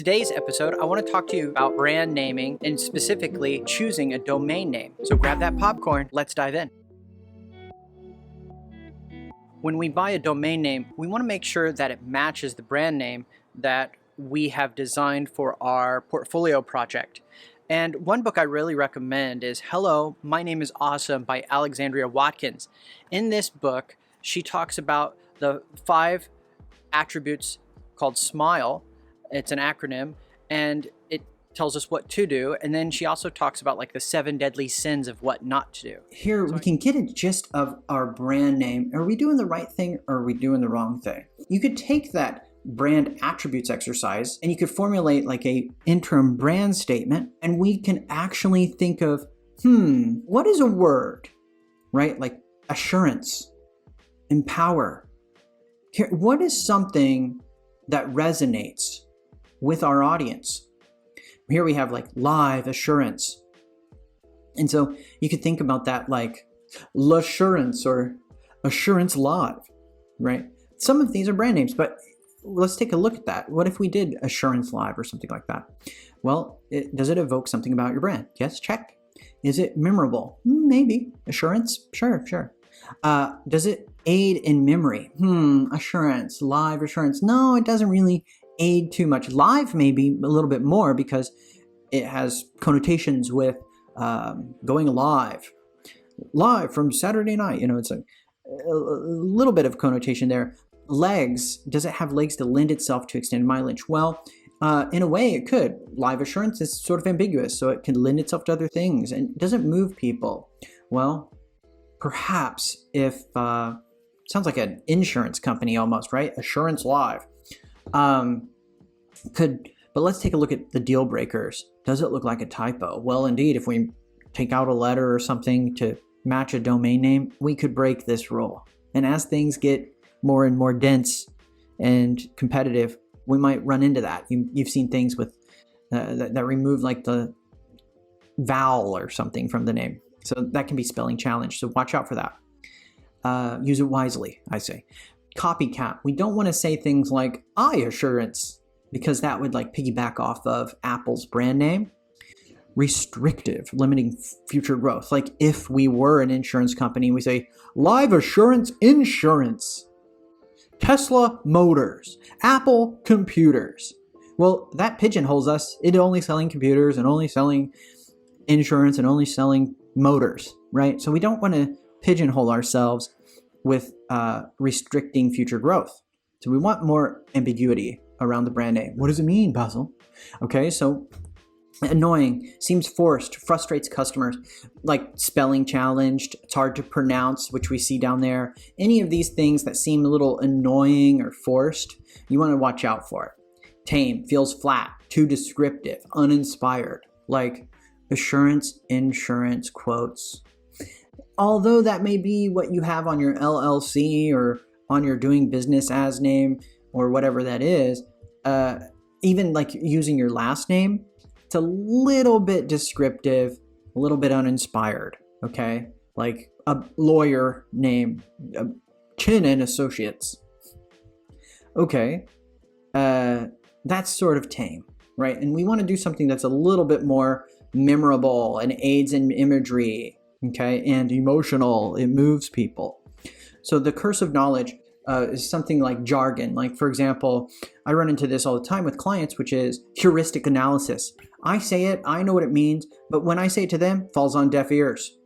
today's episode, I want to talk to you about brand naming and specifically choosing a domain name. So grab that popcorn, let's dive in. When we buy a domain name, we want to make sure that it matches the brand name that we have designed for our portfolio project. And one book I really recommend is Hello, My Name is Awesome by Alexandria Watkins. In this book, she talks about the 5 attributes called SMILE. It's an acronym, and it tells us what to do. And then she also talks about like the 7 deadly sins of what not to do. Here we can get a gist of our brand name. Are we doing the right thing or are we doing the wrong thing? You could take that brand attributes exercise and you could formulate like a interim brand statement, and we can actually think of, what is a word, right? Like assurance, empower. Here, what is something that resonates with our audience? Here we have like live assurance. And so you could think about that like L'Assurance or Assurance Live, right? Some of these are brand names, but let's take a look at that. What if we did Assurance Live or something like that? Well, does it evoke something about your brand? Yes, check. Is it memorable? Maybe. Assurance? Sure. Does it aid in memory? Assurance, live assurance. No, it doesn't really aid too much. Live maybe a little bit more because it has connotations with going live from Saturday night. It's a little bit of connotation there. Legs, does it have legs to lend itself to extended mileage? Well, in a way it could. Live assurance is sort of ambiguous, so it can lend itself to other things. And does it move people? Well, perhaps if, sounds like an insurance company almost, right? Assurance Live. But let's take a look at the deal breakers. Does it look like a typo? Well, indeed, if we take out a letter or something to match a domain name, we could break this rule. And as things get more and more dense and competitive, we might run into that. You've seen things with that remove like the vowel or something from the name. So that can be spelling challenged. So watch out for that. Use it wisely, I say. Copycat. We don't want to say things like iAssurance because that would like piggyback off of Apple's brand name. Restrictive, limiting future growth. Like if we were an insurance company, we say Live Assurance Insurance, Tesla Motors, Apple Computers. Well, that pigeonholes us into only selling computers and only selling insurance and only selling motors, right? So we don't want to pigeonhole ourselves with restricting future growth. So we want more ambiguity around the brand name. What does it mean, Basil? Okay, so annoying, seems forced, frustrates customers, like spelling challenged, it's hard to pronounce, which we see down there. Any of these things that seem a little annoying or forced, you want to watch out for it. Tame, feels flat, too descriptive, uninspired, like assurance, insurance, quotes. Although that may be what you have on your LLC or on your doing business as name or whatever that is, even like using your last name, it's a little bit descriptive, a little bit uninspired, okay? Like a lawyer name, Chin and Associates. Okay, that's sort of tame, right? And we want to do something that's a little bit more memorable and aids in imagery, okay, and emotional. It moves people. So the curse of knowledge is something like jargon. Like, for example, I run into this all the time with clients, which is heuristic analysis. I say it, I know what it means, but when I say it to them, it falls on deaf ears.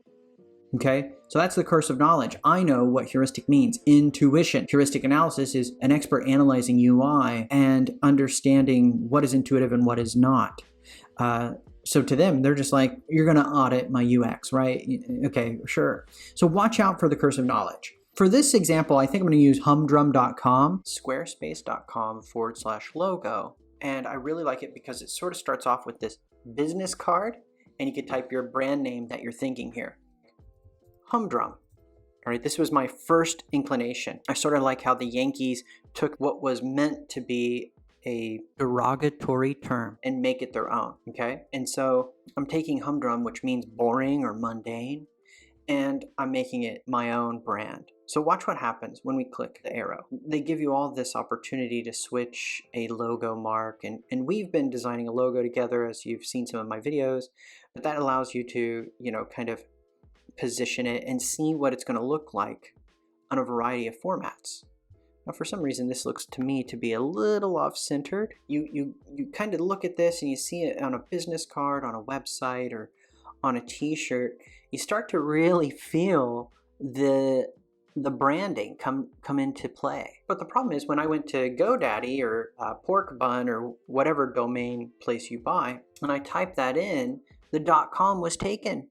Okay, so that's the curse of knowledge. I know what heuristic means. Intuition. Heuristic analysis is an expert analyzing UI and understanding what is intuitive and what is not. So to them, they're just like, you're going to audit my UX, right? Okay, sure. So watch out for the curse of knowledge. For this example, I think I'm going to use humdrum.com, squarespace.com/logo. And I really like it because it sort of starts off with this business card, and you could type your brand name that you're thinking here. Humdrum. All right, this was my first inclination. I sort of like how the Yankees took what was meant to be a derogatory term and make it their own, okay? And so I'm taking humdrum, which means boring or mundane, and I'm making it my own brand. So watch what happens when we click the arrow. They give you all this opportunity to switch a logo mark, and we've been designing a logo together, as you've seen some of my videos, but that allows you to, kind of position it and see what it's going to look like on a variety of formats. Now, for some reason, this looks to me to be a little off-centered. You kind of look at this and you see it on a business card, on a website, or on a t-shirt. You start to really feel the branding come into play. But the problem is, when I went to GoDaddy or Pork Bun or whatever domain place you buy, when I typed that in, the .com was taken.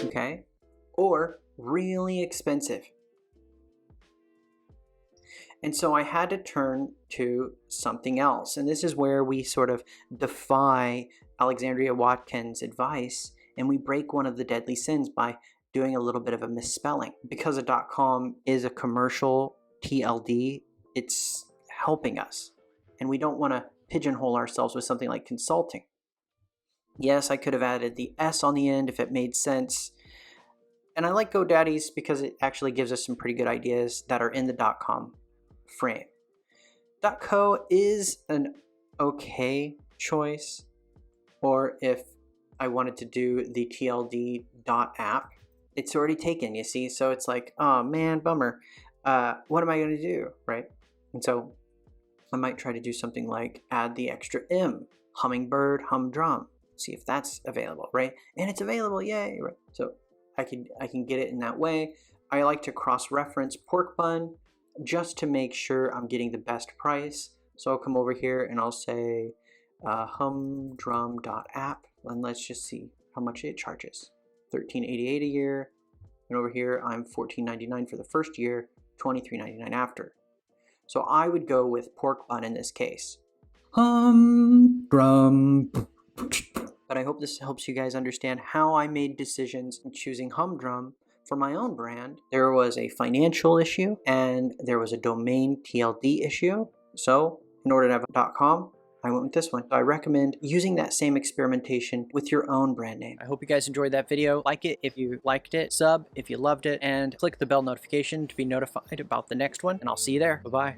Okay? Or really expensive. And so I had to turn to something else. And this is where we sort of defy Alexandria Watkins' advice, and we break one of the deadly sins by doing a little bit of a misspelling. Because a .com is a commercial TLD, it's helping us. And we don't want to pigeonhole ourselves with something like consulting. Yes, I could have added the S on the end if it made sense. And I like GoDaddy's because it actually gives us some pretty good ideas that are in the .com frame. .co is an okay choice, or if I wanted to do the TLD .app, it's already taken, you see, so it's like, oh man, bummer. What am I going to do, right? And so I might try to do something like add the extra M, hummingbird, humdrum, see if that's available, right? And it's available, yay, right? So I can get it in that way. I like to cross-reference Pork Bun just to make sure I'm getting the best price. So I'll come over here and I'll say humdrum.app, and let's just see how much it charges. $13.88 a year, and over here I'm $14.99 for the first year, $23.99 after. So I would go with Pork Bun in this case. Humdrum. But I hope this helps you guys understand how I made decisions in choosing Humdrum for my own brand. There was a financial issue and there was a domain TLD issue. So in order to have a .com, I went with this one. So I recommend using that same experimentation with your own brand name. I hope you guys enjoyed that video. Like it if you liked it, sub if you loved it, and click the bell notification to be notified about the next one. And I'll see you there. Bye-bye.